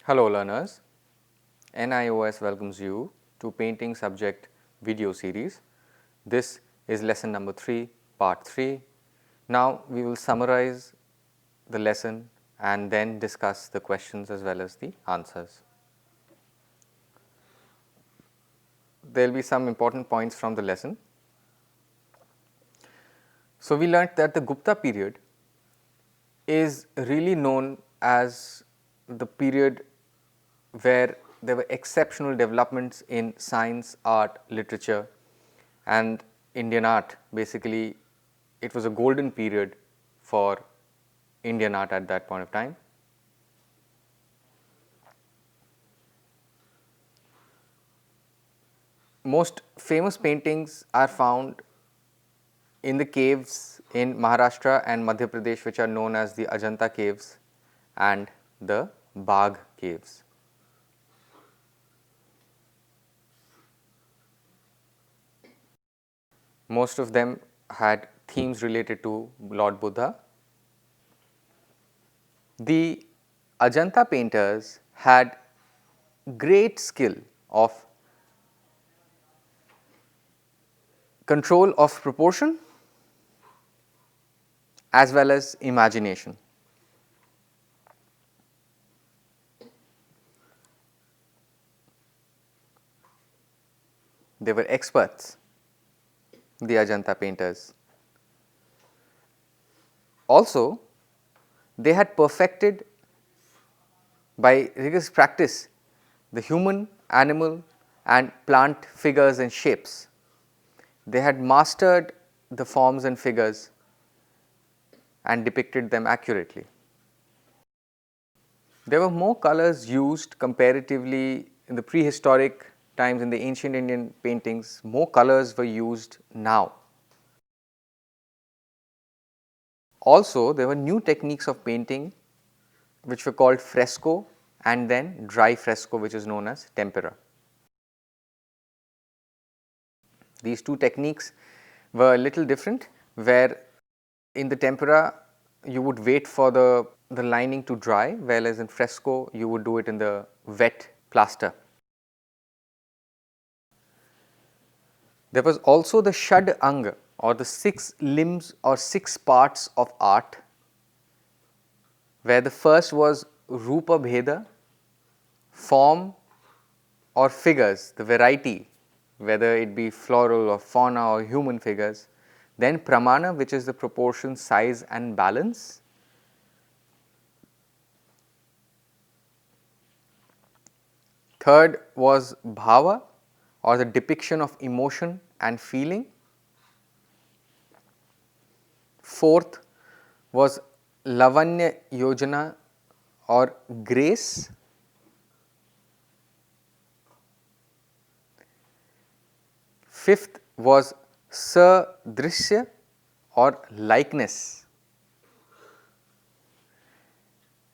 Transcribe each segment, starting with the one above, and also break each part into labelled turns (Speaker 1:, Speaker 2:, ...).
Speaker 1: Hello learners, NIOS welcomes you to Painting Subject video series. This is lesson number 3, part 3. Now we will summarize the lesson and then discuss the questions as well as the answers. There will be some important points from the lesson. So we learnt that the Gupta period is really known as the period where there were exceptional developments in science, art, literature and Indian art. Basically, it was a golden period for Indian art at that point of time. Most famous paintings are found in the caves in Maharashtra and Madhya Pradesh, which are known as the Ajanta Caves and the Bagh Caves. Most of them had themes related to Lord Buddha. The Ajanta painters had great skill of control of proportion as well as imagination. They were experts, the Ajanta painters. Also, they had perfected by rigorous practice the human, animal and plant figures and shapes. They had mastered the forms and figures and depicted them accurately. There were more colors used comparatively in the prehistoric times. In the ancient Indian paintings, more colors were used now. Also, there were new techniques of painting which were called fresco and then dry fresco, which is known as tempera. These two techniques were a little different, where in the tempera you would wait for the lining to dry, whereas in fresco you would do it in the wet plaster. There was also the Shad Anga, or the 6 limbs or 6 parts of art, where the first was Rupa Bheda, form or figures, the variety, whether it be floral or fauna or human figures. Then Pramana, which is the proportion, size and balance. Third was Bhava, or the depiction of emotion and feeling. Fourth was Lavanya Yojana, or grace. Fifth was Sadrishya, or likeness.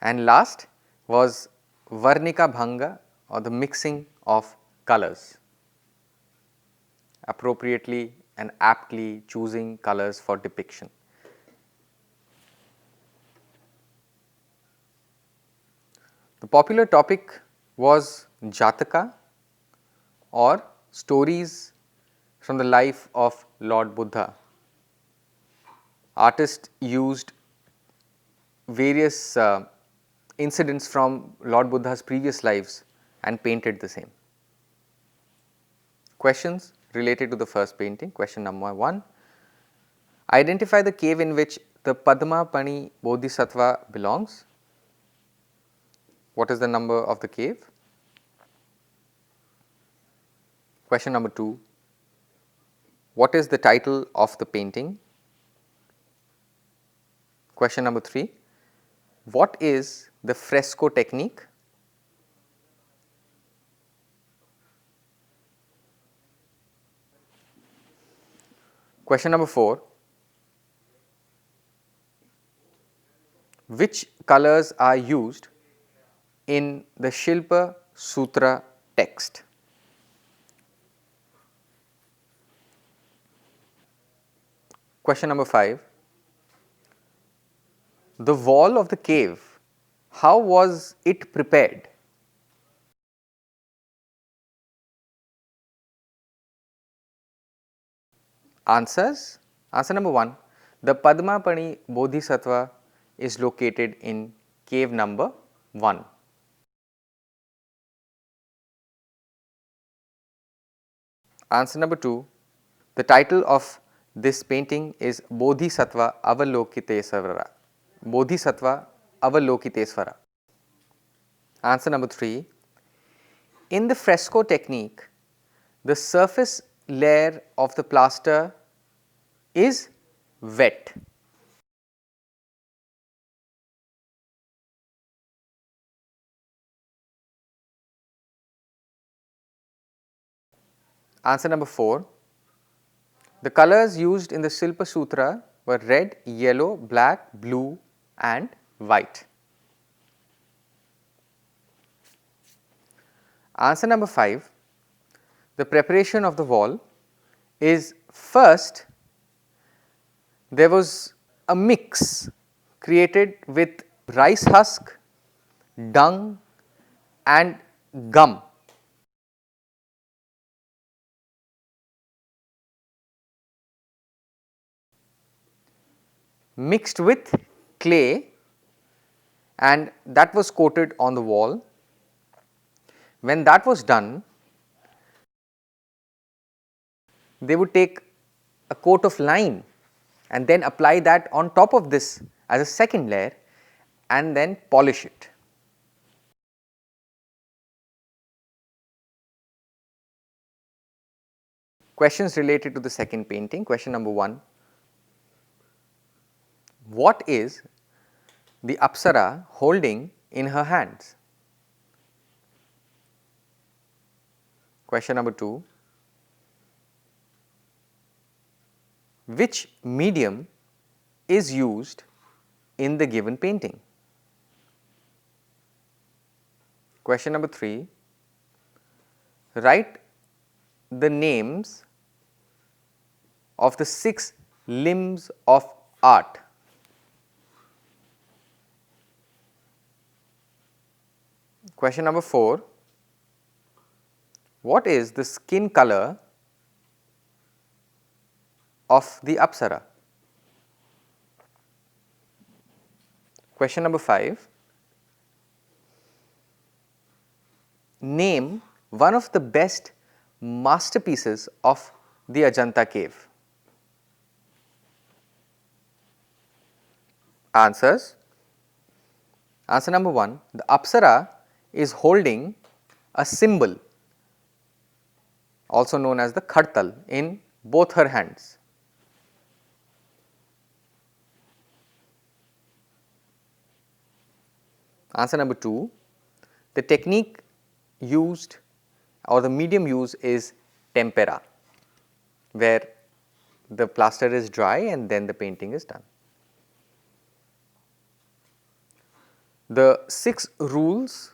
Speaker 1: And last was Varnika Bhanga, or the mixing of colors, appropriately and aptly choosing colors for depiction. The popular topic was Jataka, or stories from the life of Lord Buddha. Artists used various incidents from Lord Buddha's previous lives and painted the same. Questions related to the first painting. Question number 1. Identify the cave in which the Padma Pani Bodhisattva belongs. What is the number of the cave? Question number 2. What is the title of the painting? Question number 3. What is the fresco technique? Question number 4. Which colors are used in the Shilpa Sutra text? Question number 5. The wall of the cave, how was it prepared? Answers. Answer number 1. The Padmapani Bodhisattva is located in cave number 1. Answer number 2. The title of this painting is Bodhisattva Avalokitesvara. Bodhisattva Avalokitesvara. Answer number 3. In the fresco technique, the surface layer of the plaster is wet. Answer number 4. The colors used in the Silpa Sutra were red, yellow, black, blue and white. Answer number 5. The preparation of the wall is first there was a mix created with rice husk, dung and gum. Mixed with clay, and that was coated on the wall. When that was done, they would take a coat of lime and then apply that on top of this as a second layer and then polish it. Questions related to the second painting. Question number 1. What is the Apsara holding in her hands? Question number 2. Which medium is used in the given painting? Question number 3. Write the names of the 6 limbs of art. Question number 4. What is the skin color of the Apsara? Question number 5. Name one of the best masterpieces of the Ajanta cave. Answers. Answer number 1. The Apsara is holding a symbol, also known as the khartal, in both her hands. Answer number 2. The technique used or the medium used is tempera, where the plaster is dry and then the painting is done. The 6 rules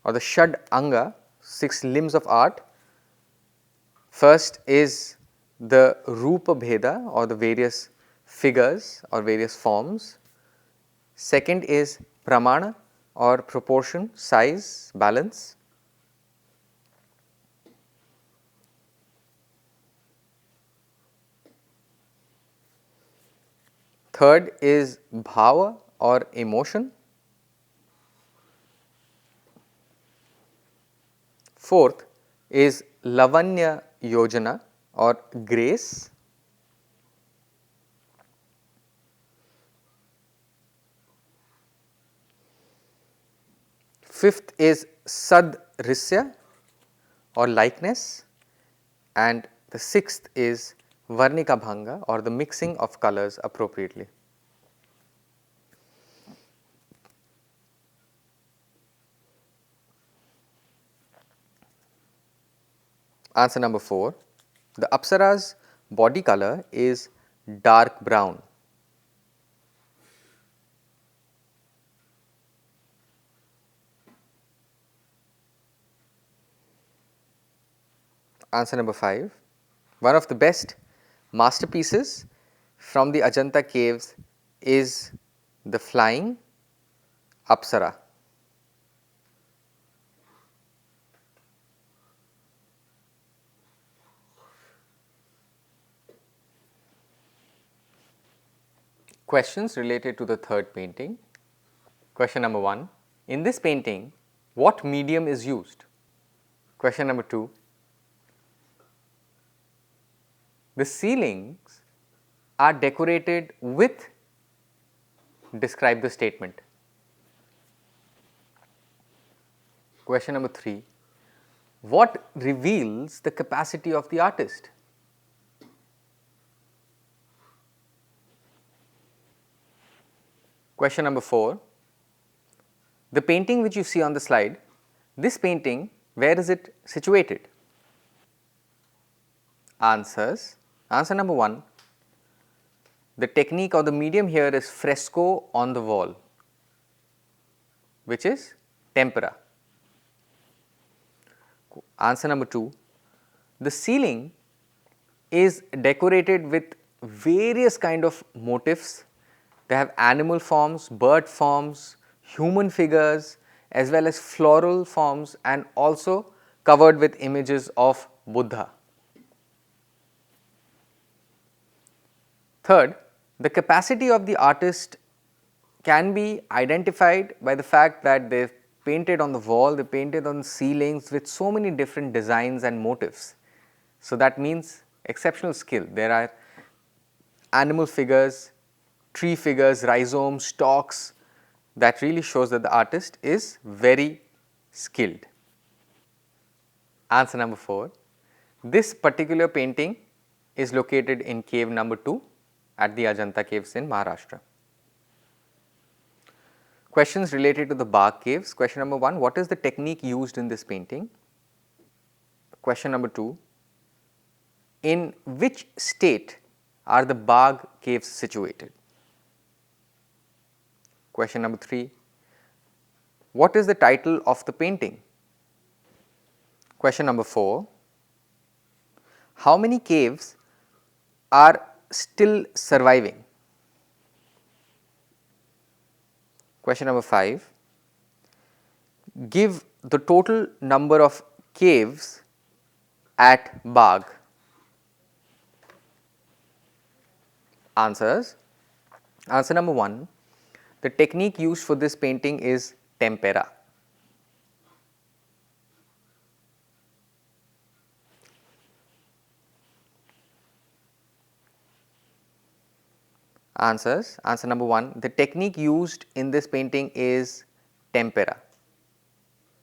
Speaker 1: or the Shad Anga, 6 limbs of art. First is the Rupa Bheda or the various figures or various forms. Second is Pramana or proportion, size, balance. Third is Bhava or emotion. Fourth is Lavanya Yojana or grace. Fifth is Sadrisya or likeness, and the sixth is Varnika Bhanga or the mixing of colors appropriately. Answer number 4. The Apsara's body color is dark brown. Answer number 5. One of the best masterpieces from the Ajanta caves is the flying Apsara. Questions related to the third painting. Question number 1. In this painting, what medium is used? Question number 2. The ceilings are decorated with, describe the statement. Question number 3. What reveals the capacity of the artist? Question number 4. The painting which you see on the slide, this painting, where is it situated? Answers. Answer number 1. The technique or the medium here is fresco on the wall, which is tempera. Answer number 2. The ceiling is decorated with various kind of motifs. They have animal forms, bird forms, human figures, as well as floral forms, and also covered with images of Buddha. Third, the capacity of the artist can be identified by the fact that they painted on the wall, they painted on ceilings with so many different designs and motifs. So, that means exceptional skill. There are animal figures, tree figures, rhizomes, stalks, that really shows that the artist is very skilled. Answer number 4. This particular painting is located in cave number 2 at the Ajanta Caves in Maharashtra. Questions related to the Bagh Caves. Question number 1. What is the technique used in this painting? Question number 2. In which state are the Bagh Caves situated? Question number 3. What is the title of the painting? Question number 4. How many caves are still surviving? Question number 5. Give the total number of caves at Bagh. Answers. Answer number 1. The technique used for this painting is tempera. Answers. Answer number 1. The technique used in this painting is tempera,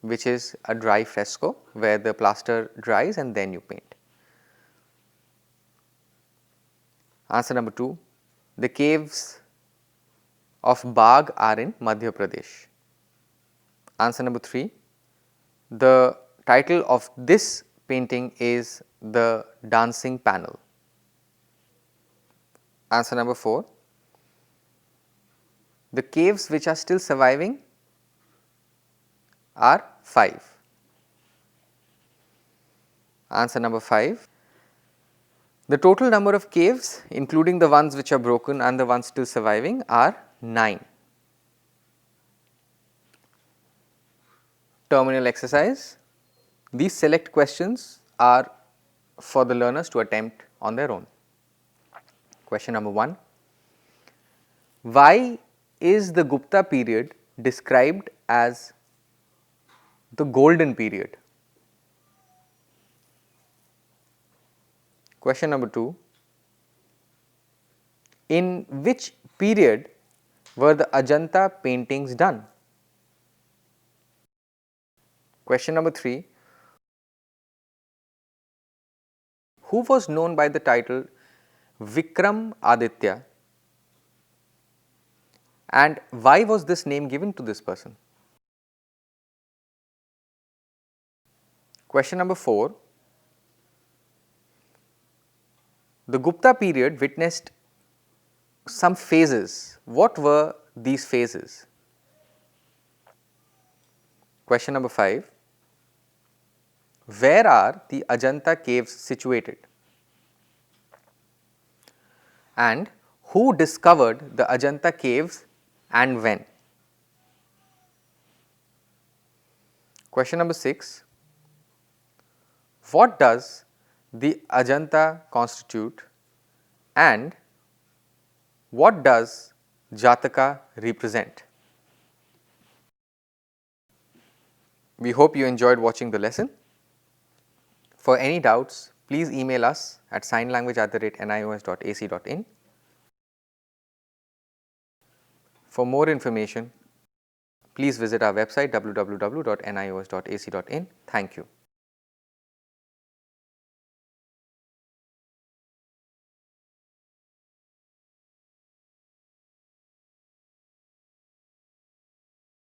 Speaker 1: which is a dry fresco where the plaster dries and then you paint. Answer number 2. The caves of Bagh are in Madhya Pradesh. Answer number 3. The title of this painting is The Dancing Panel. Answer number 4. The caves which are still surviving are 5. Answer number 5. The total number of caves, including the ones which are broken and the ones still surviving, are 9. Terminal exercise. These select questions are for the learners to attempt on their own. Question number 1. Why is the Gupta period described as the golden period? Question number 2. In which period were the Ajanta paintings done? Question number 3. Who was known by the title Vikram Aditya, and why was this name given to this person? Question number 4. The Gupta period witnessed some phases. What were these phases? Question number 5. Where are the Ajanta caves situated? And who discovered the Ajanta caves and when? Question number 6. What does the Ajanta constitute and what does Jataka represent. We hope you enjoyed watching the lesson. For any doubts, please email us at signlanguage@nios.ac.in. For more information, please visit our website www.nios.ac.in. Thank you.